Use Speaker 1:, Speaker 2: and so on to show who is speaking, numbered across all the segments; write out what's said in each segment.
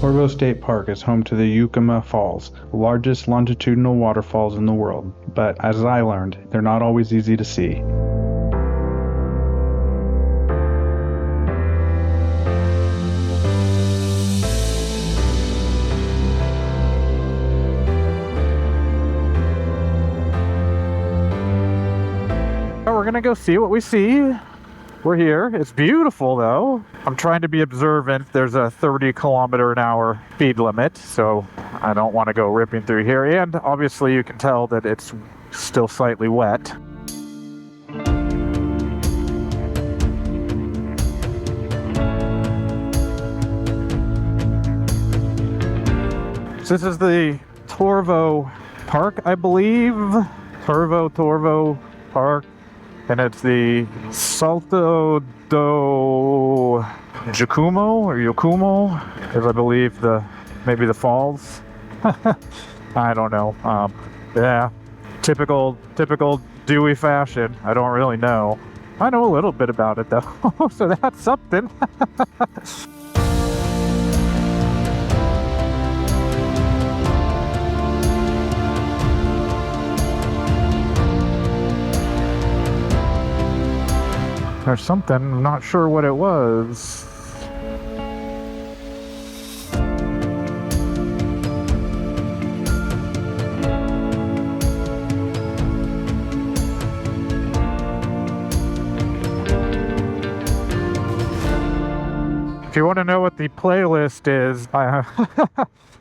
Speaker 1: Turvo State Park is home to the Yakima Falls, the largest longitudinal waterfalls in the world, but as I learned, they're not always easy to see.
Speaker 2: We're gonna go see what we see. We're here. It's beautiful though. I'm trying to be observant. There's a 30-kilometer-an-hour speed limit, so I don't want to go ripping through here. And obviously you can tell that it's still slightly wet. So this is the Turvo Park, I believe. Turvo Park. And it's the Salto do Yacumo, is I believe maybe the falls. I don't know. Yeah, typical Dewey fashion. I don't really know. I know a little bit about it though, so that's something. There's something, I'm not sure what it was. If you want to know what the playlist is,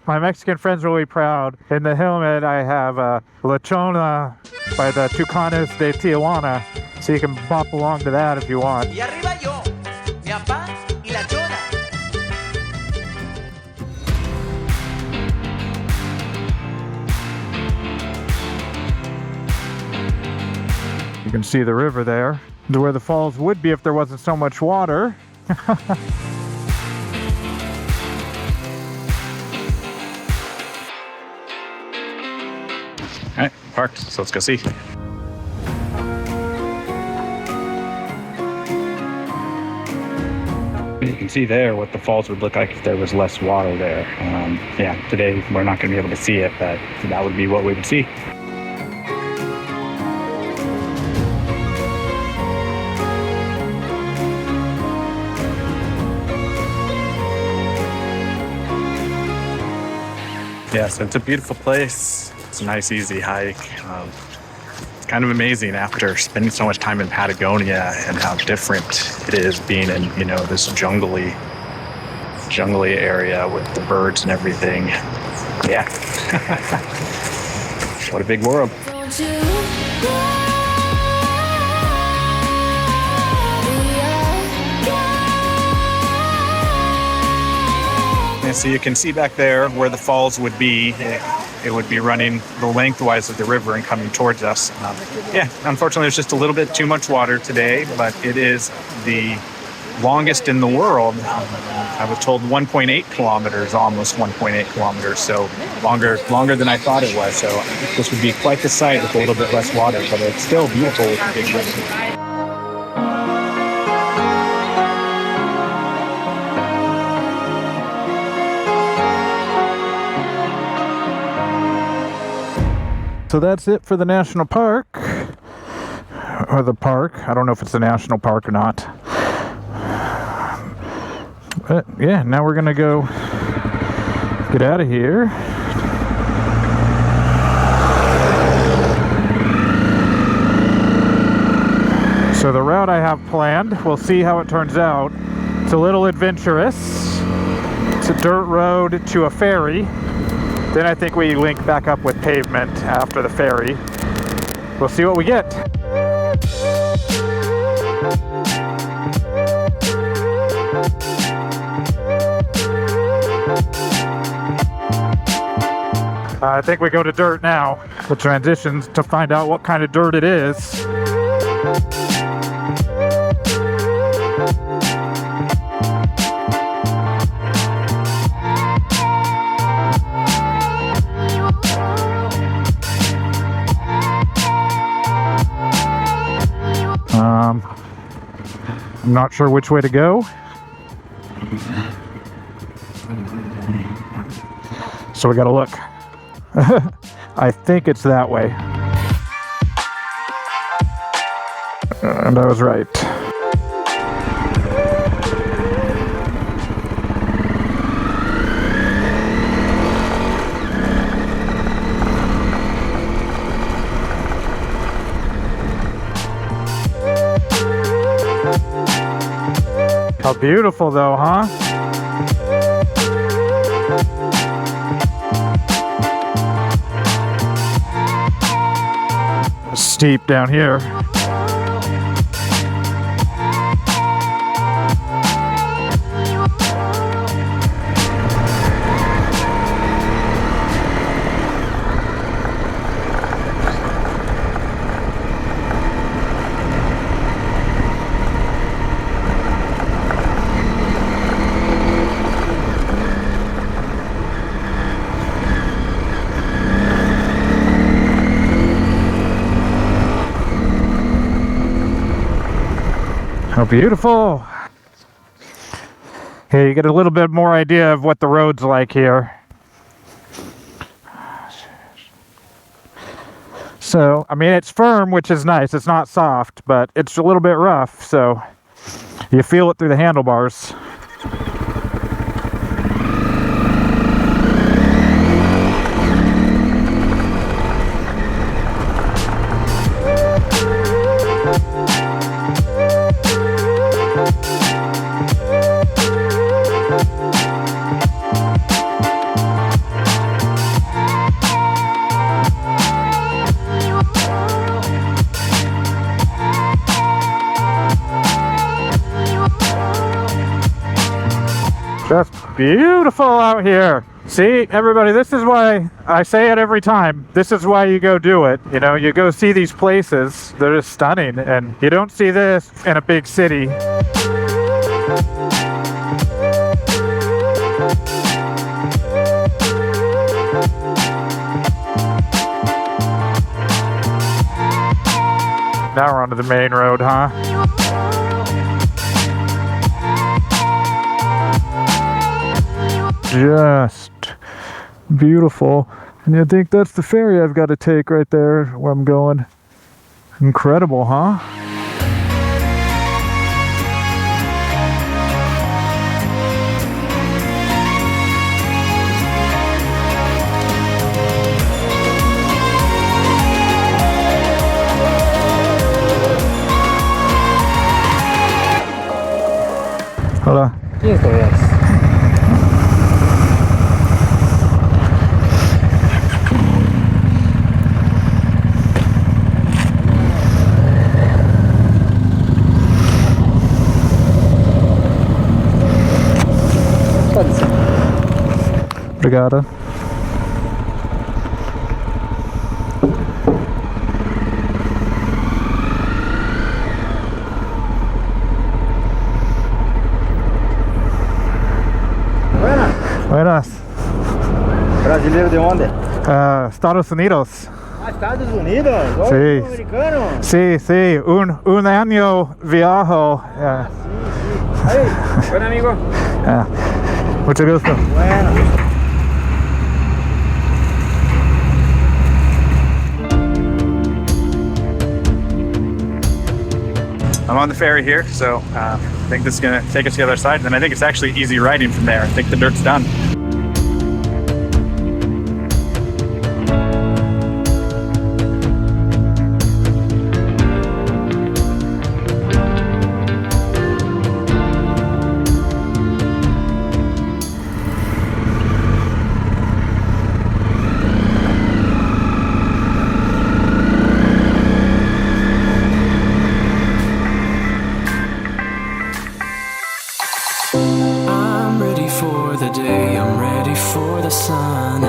Speaker 2: my Mexican friend's really proud. In the helmet, I have La Chona by the Tucanes de Tijuana. So you can bop along to that if you want. Y arriba yo, mi papá y la chona. You can see the river there, where the falls would be if there wasn't so much water.
Speaker 3: All right, parked, so let's go see. You can see there what the falls would look like if there was less water there. Yeah, today we're not going to be able to see it, but that would be what we would see. Yeah, so it's a beautiful place. It's a nice, easy hike. It's kind of amazing after spending so much time in Patagonia and how different it is being in, you know, this jungly area with the birds and everything. Yeah. What a big world. And so you can see back there where the falls would be. It would be running the lengthwise of the river and coming towards us. Yeah, unfortunately, there's just a little bit too much water today, but it is the longest in the world. I was told 1.8 kilometers, almost 1.8 kilometers, so longer than I thought it was. So this would be quite the sight with a little bit less water, but it's still beautiful with a big river.
Speaker 2: So that's it for the national park, or the park. I don't know if it's a national park or not. But yeah, now we're gonna go get out of here. So the route I have planned, we'll see how it turns out. It's a little adventurous. It's a dirt road to a ferry. Then I think we link back up with pavement after the ferry. We'll see what we get. I think we go to dirt now. The transitions to find out what kind of dirt it is. I'm not sure which way to go. So we gotta look. I think it's that way. And I was right. How beautiful though, huh? Steep down here. How beautiful. Here you get a little bit more idea of what the road's like here. So, I mean, it's firm, which is nice. It's not soft, but it's a little bit rough, so you feel it through the handlebars. Just beautiful out here. See, everybody, this is why I say it every time. This is why you go do it. You know, you go see these places. They're just stunning, and you don't see this in a big city. Now we're onto the main road, huh? Just beautiful. And you think that's the ferry I've got to take right there where I'm going. Incredible, huh? Hola.
Speaker 4: ¿Quién es?
Speaker 2: Obrigada. Buenas.
Speaker 4: Brasileiro de onde?
Speaker 2: Estados Unidos.
Speaker 4: Ah, Estados Unidos? Oh,
Speaker 2: Sí.
Speaker 4: americano?
Speaker 2: Sí, sí, un año viajo.
Speaker 4: Sí. Hey, buen amigo.
Speaker 2: Mucho gusto.
Speaker 4: Bueno.
Speaker 3: I'm on the ferry here, so I think this is going to take us to the other side, and I think it's actually easy riding from there. I think the dirt's done.
Speaker 5: For the day, I'm ready for the sun.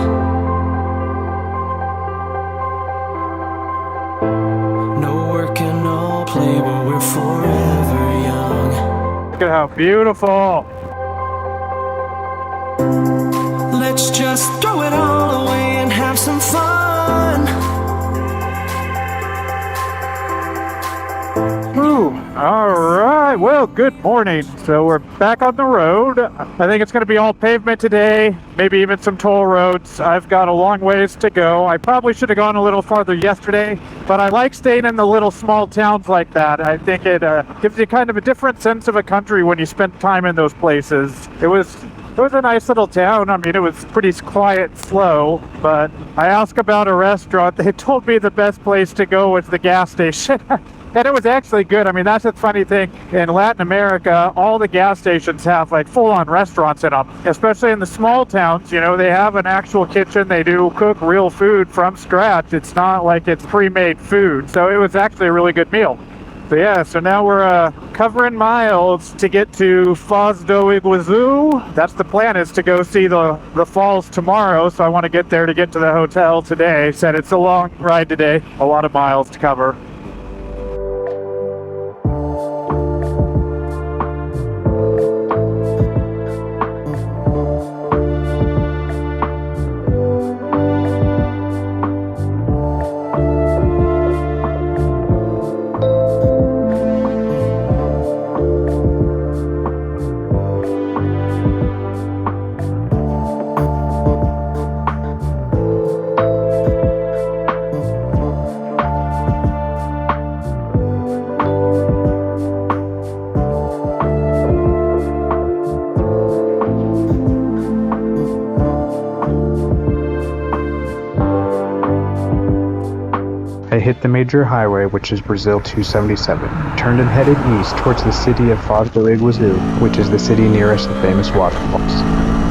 Speaker 5: No work and no play, but we're forever young.
Speaker 2: Look at how beautiful.
Speaker 5: Let's just throw it all away and have some fun.
Speaker 2: Ooh, all right. right, well, good morning. So we're back on the road. I think it's going to be all pavement today, maybe even some toll roads. I've got a long ways to go. I probably should have gone a little farther yesterday, but I like staying in the little small towns like that. I think it gives you kind of a different sense of a country when you spend time in those places. It was a nice little town. I mean, it was pretty quiet, slow, but I asked about a restaurant. They told me the best place to go was the gas station. And it was actually good. I mean, that's the funny thing. In Latin America, all the gas stations have like full-on restaurants in them, especially in the small towns. You know, they have an actual kitchen. They do cook real food from scratch. It's not like it's pre-made food. So it was actually a really good meal. So yeah, so now we're covering miles to get to Foz do Iguazu. That's the plan, is to go see the falls tomorrow. So I want to get there to get to the hotel today. Said it's a long ride today, a lot of miles to cover.
Speaker 1: I hit the major highway, which is Brazil 277, turned and headed east towards the city of Foz do Iguazu, which is the city nearest the famous waterfalls.